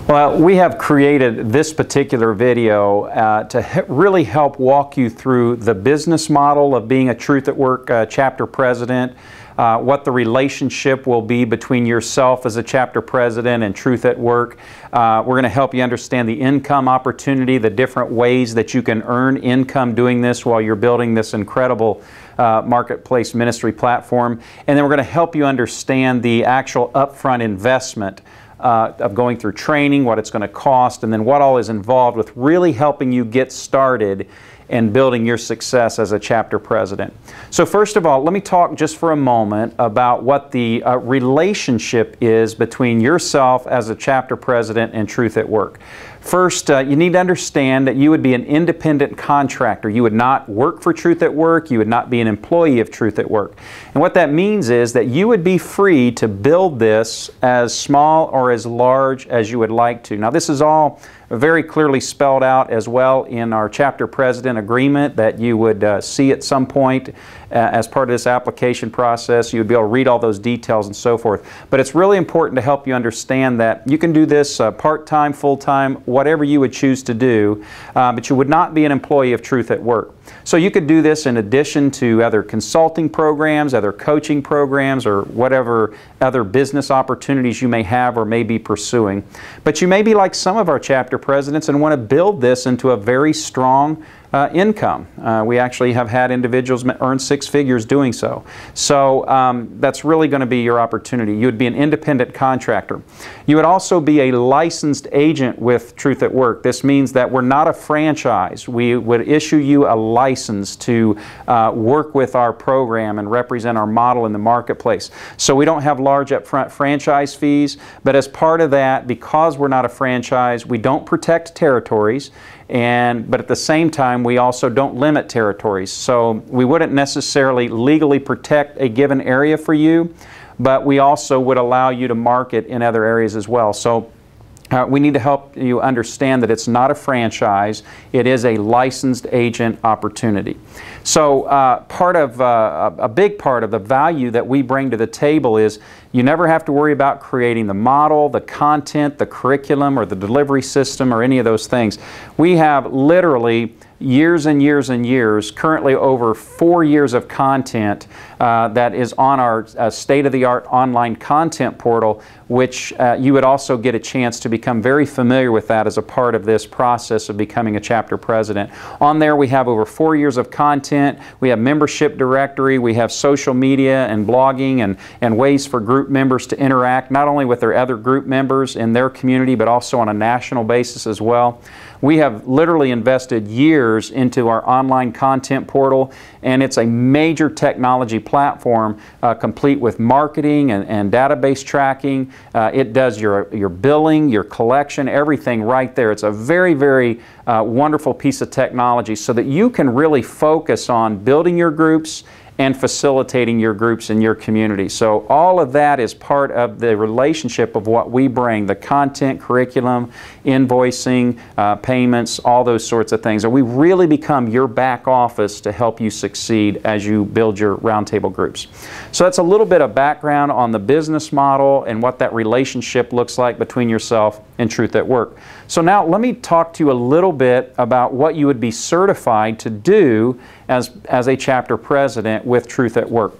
Well, we have created this particular video to really help walk you through the business model of being a Truth at Work chapter president, what the relationship will be between yourself as a chapter president and Truth at Work. We're going to help you understand the income opportunity, the different ways that you can earn income doing this while you're building this incredible marketplace ministry platform. And then we're going to help you understand the actual upfront investment of going through training, what it's going to cost, and then what all is involved with really helping you get started and building your success as a chapter president. So first of all, let me talk just for a moment about what the relationship is between yourself as a chapter president and Truth at Work. First, you need to understand that you would be an independent contractor. You would not work for Truth at Work. You would not be an employee of Truth at Work. And what that means is that you would be free to build this as small or as large as you would like to. Now, this is all very clearly spelled out as well in our chapter president agreement that you would see at some point as part of this application process. You would be able to read all those details and so forth. But it's really important to help you understand that you can do this part-time, full-time, whatever you would choose to do, but you would not be an employee of Truth at Work. So you could do this in addition to other consulting programs, other coaching programs, or whatever other business opportunities you may have or may be pursuing. But you may be like some of our chapter presidents and want to build this into a very strong income. We actually have had individuals earn 6 figures doing so. So that's really going to be your opportunity. You would be an independent contractor. You would also be a licensed agent with Truth at Work. This means that we're not a franchise. We would issue you a license to work with our program and represent our model in the marketplace. So we don't have large upfront franchise fees, but as part of that, because we're not a franchise, we don't protect territories. But at the same time, we also don't limit territories. So we wouldn't necessarily legally protect a given area for you, but we also would allow you to market in other areas as well. So we need to help you understand that it's not a franchise, it is a licensed agent opportunity. So a big part of the value that we bring to the table is you never have to worry about creating the model, the content, the curriculum, or the delivery system, or any of those things. We have literally years and years and years, currently over 4 years of content that is on our state-of-the-art online content portal, which you would also get a chance to become very familiar with that as a part of this process of becoming a chapter president. On there we have over 4 years of content, we have membership directory, we have social media and blogging and ways for group members to interact not only with their other group members in their community but also on a national basis as well. We have literally invested years into our online content portal, and it's a major technology platform complete with marketing and database tracking. It does your billing, your collection, everything right there. It's a very, very wonderful piece of technology so that you can really focus on building your groups and facilitating your groups in your community. So all of that is part of the relationship of what we bring, the content, curriculum, invoicing, payments, all those sorts of things. And we really become your back office to help you succeed as you build your roundtable groups. So that's a little bit of background on the business model and what that relationship looks like between yourself and Truth at Work. So now let me talk to you a little bit about what you would be certified to do as a chapter president with Truth at Work.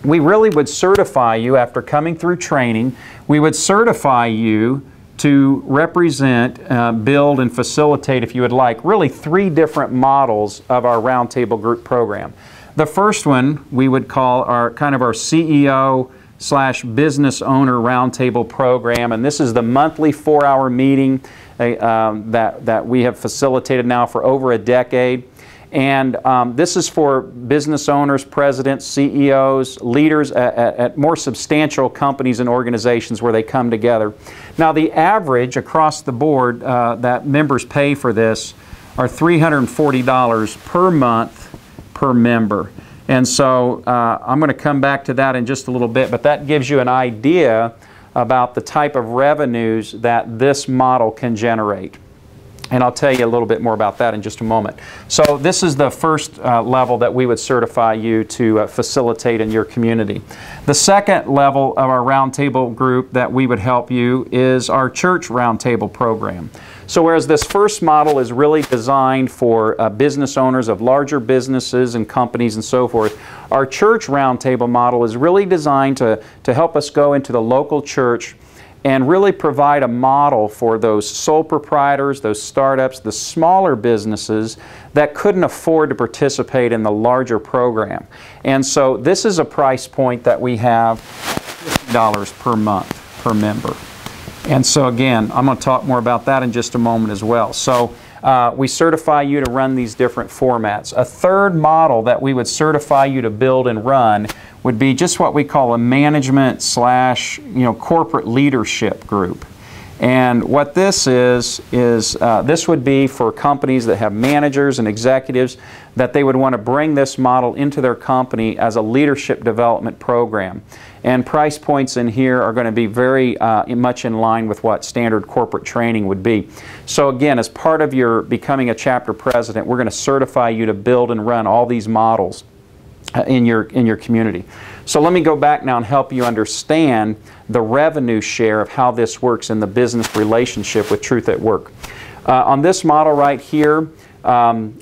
We really would certify you after coming through training. We would certify you to represent, build, and facilitate, if you would like, really 3 different models of our roundtable group program. The first one we would call our CEO / business owner roundtable program, and this is the monthly 4-hour meeting that we have facilitated now for over a decade. And this is for business owners, presidents, CEOs, leaders at more substantial companies and organizations where they come together. Now the average across the board that members pay for this are $340 per month per member. And so I'm going to come back to that in just a little bit, but that gives you an idea about the type of revenues that this model can generate. And I'll tell you a little bit more about that in just a moment. So this is the first level that we would certify you to facilitate in your community. The second level of our roundtable group that we would help you is our church roundtable program. So whereas this first model is really designed for business owners of larger businesses and companies and so forth, our church roundtable model is really designed to help us go into the local church and really provide a model for those sole proprietors, those startups, the smaller businesses that couldn't afford to participate in the larger program. And so this is a price point that we have $50 per month per member. And so again, I'm going to talk more about that in just a moment as well. So we certify you to run these different formats. A third model that we would certify you to build and run would be just what we call a management slash corporate leadership group. And what this is this would be for companies that have managers and executives that they would want to bring this model into their company as a leadership development program. And price points in here are going to be very much in line with what standard corporate training would be. So again, as part of your becoming a chapter president, we're going to certify you to build and run all these models in your community. So let me go back now and help you understand the revenue share of how this works in the business relationship with Truth at Work. On this model right here,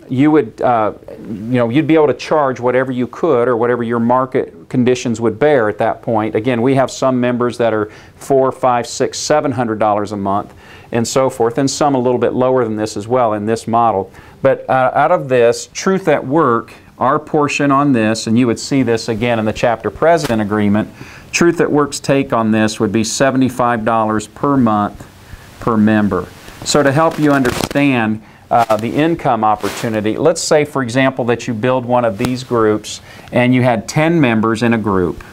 you would, you'd be able to charge whatever you could or whatever your market conditions would bear at that point. Again, we have some members that are $400, $500, $600, $700 a month and so forth, and some a little bit lower than this as well in this model. But out of this, Truth at Work, our portion on this, and you would see this again in the chapter president agreement, Truth at Work's take on this would be $75 per month per member. So to help you understand the income opportunity, let's say for example that you build one of these groups and you had 10 members in a group,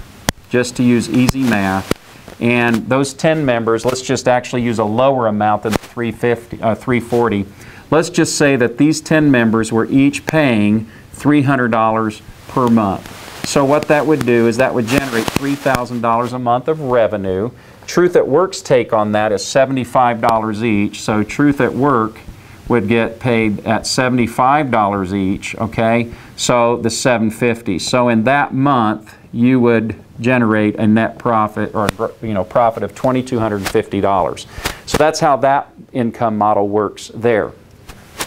just to use easy math, and those 10 members, let's just actually use a lower amount than $340. Let's just say that these 10 members were each paying $300 per month. So what that would do is that would generate $3,000 a month of revenue. Truth at Work's take on that is $75 each. So Truth at Work would get paid at $75 each, okay? So the $750. So in that month, you would generate a net profit or profit of $2,250. So that's how that income model works there.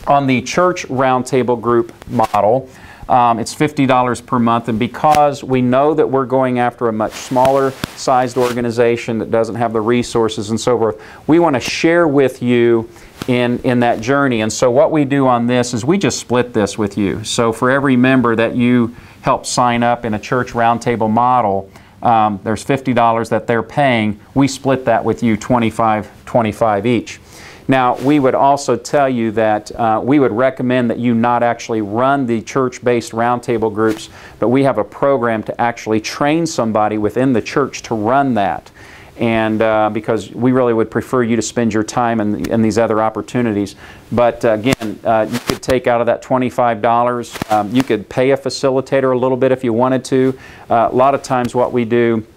On the church roundtable group model, it's $50 per month, and because we know that we're going after a much smaller sized organization that doesn't have the resources and so forth, we want to share with you in that journey. And so what we do on this is we just split this with you. So for every member that you help sign up in a church roundtable model, there's $50 that they're paying. We split that with you, 25 each. Now, we would also tell you that we would recommend that you not actually run the church-based roundtable groups, but we have a program to actually train somebody within the church to run that. And because we really would prefer you to spend your time in these other opportunities. But again, you could take out of that $25, you could pay a facilitator a little bit if you wanted to. A lot of times what we do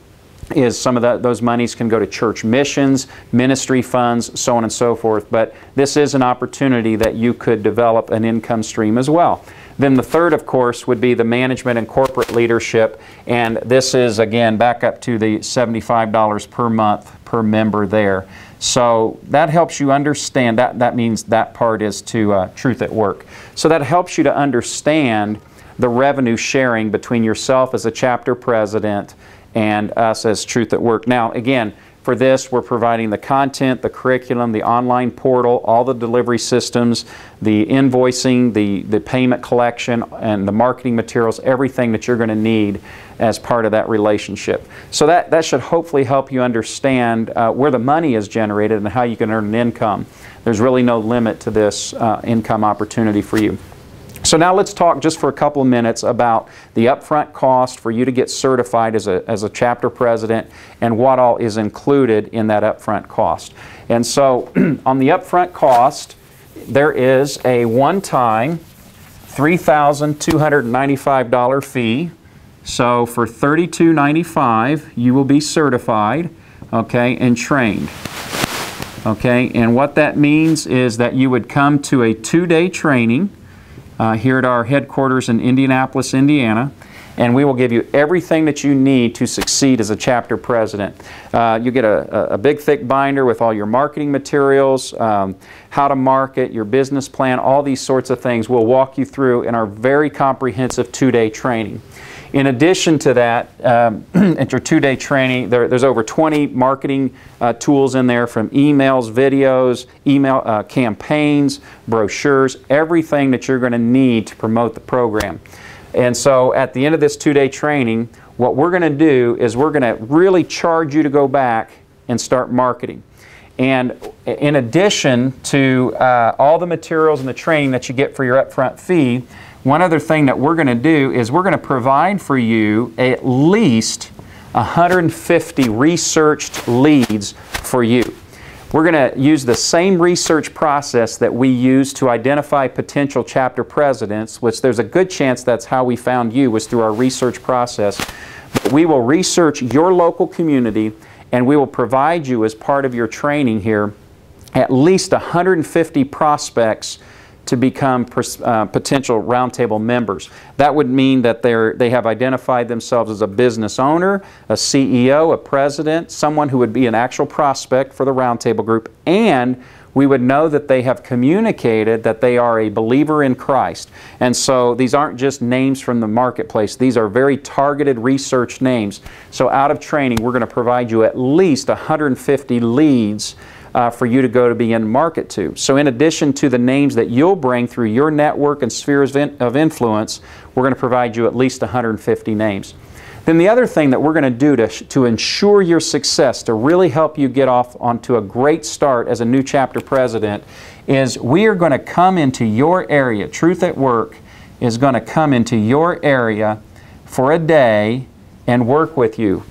is some of those monies can go to church missions, ministry funds, so on and so forth. But this is an opportunity that you could develop an income stream as well. Then the third, of course, would be the management and corporate leadership. And this is, again, back up to the $75 per month per member there. So that helps you understand. That means that part is to Truth at Work. So that helps you to understand the revenue sharing between yourself as a chapter president and us as Truth at Work. Now, again, for this, we're providing the content, the curriculum, the online portal, all the delivery systems, the invoicing, the payment collection, and the marketing materials, everything that you're going to need as part of that relationship. So that should hopefully help you understand where the money is generated and how you can earn an income. There's really no limit to this income opportunity for you. So now let's talk just for a couple of minutes about the upfront cost for you to get certified as a chapter president and what all is included in that upfront cost. And so on the upfront cost, there is a one-time $3,295 fee. So for $3,295, you will be certified, okay, and trained. Okay, and what that means is that you would come to a 2-day training here at our headquarters in Indianapolis, Indiana, and we will give you everything that you need to succeed as a chapter president. You get a big thick binder with all your marketing materials, how to market, your business plan, all these sorts of things we'll walk you through in our very comprehensive 2-day training. In addition to that, at your 2-day training, there's over 20 marketing tools in there, from emails, videos, email campaigns, brochures, everything that you're going to need to promote the program. And so at the end of this 2-day training, what we're going to do is we're going to really charge you to go back and start marketing. And in addition to all the materials and the training that you get for your upfront fee, one other thing that we're going to do is we're going to provide for you at least 150 researched leads for you. We're going to use the same research process that we use to identify potential chapter presidents, which there's a good chance that's how we found you, was through our research process. But we will research your local community, and we will provide you, as part of your training here, at least 150 prospects to become potential roundtable members. That would mean that they have identified themselves as a business owner, a CEO, a president, someone who would be an actual prospect for the roundtable group, and we would know that they have communicated that they are a believer in Christ. And so these aren't just names from the marketplace. These are very targeted research names. So out of training, we're going to provide you at least 150 leads for you to go to begin market to. So in addition to the names that you'll bring through your network and spheres of influence, we're going to provide you at least 150 names. Then the other thing that we're going to do to ensure your success, to really help you get off onto a great start as a new chapter president, is we are going to come into your area. Truth at Work is going to come into your area for a day and work with you.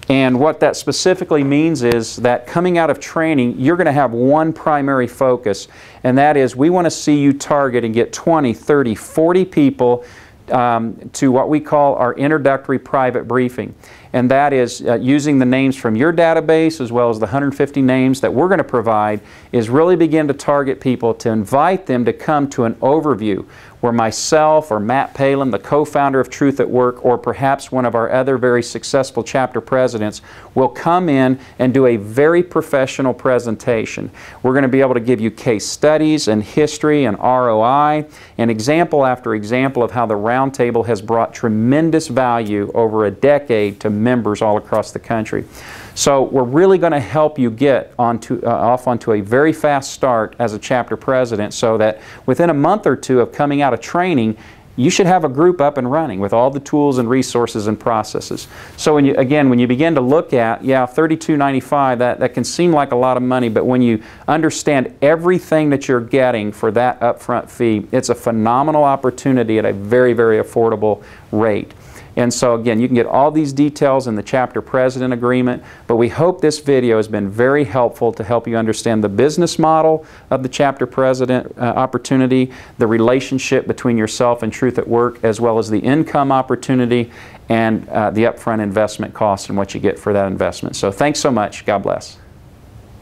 And what that specifically means is that coming out of training, you're going to have one primary focus, and that is we want to see you target and get 20, 30, 40 people to what we call our introductory private briefing. And that is using the names from your database as well as the 150 names that we're going to provide, is really begin to target people to invite them to come to an overview where myself or Matt Palin, the co-founder of Truth at Work, or perhaps one of our other very successful chapter presidents, will come in and do a very professional presentation. We're going to be able to give you case studies and history and ROI and example after example of how the Roundtable has brought tremendous value over a decade to members all across the country. So we're really going to help you get off onto a very fast start as a chapter president, so that within a month or two of coming out of training, you should have a group up and running with all the tools and resources and processes. So when you begin to look at, yeah, $32.95, that can seem like a lot of money, but when you understand everything that you're getting for that upfront fee, it's a phenomenal opportunity at a very, very affordable rate. And so again, you can get all these details in the chapter president agreement, but we hope this video has been very helpful to help you understand the business model of the chapter president opportunity, the relationship between yourself and Truth at Work, as well as the income opportunity and the upfront investment cost and what you get for that investment. So thanks so much. God bless.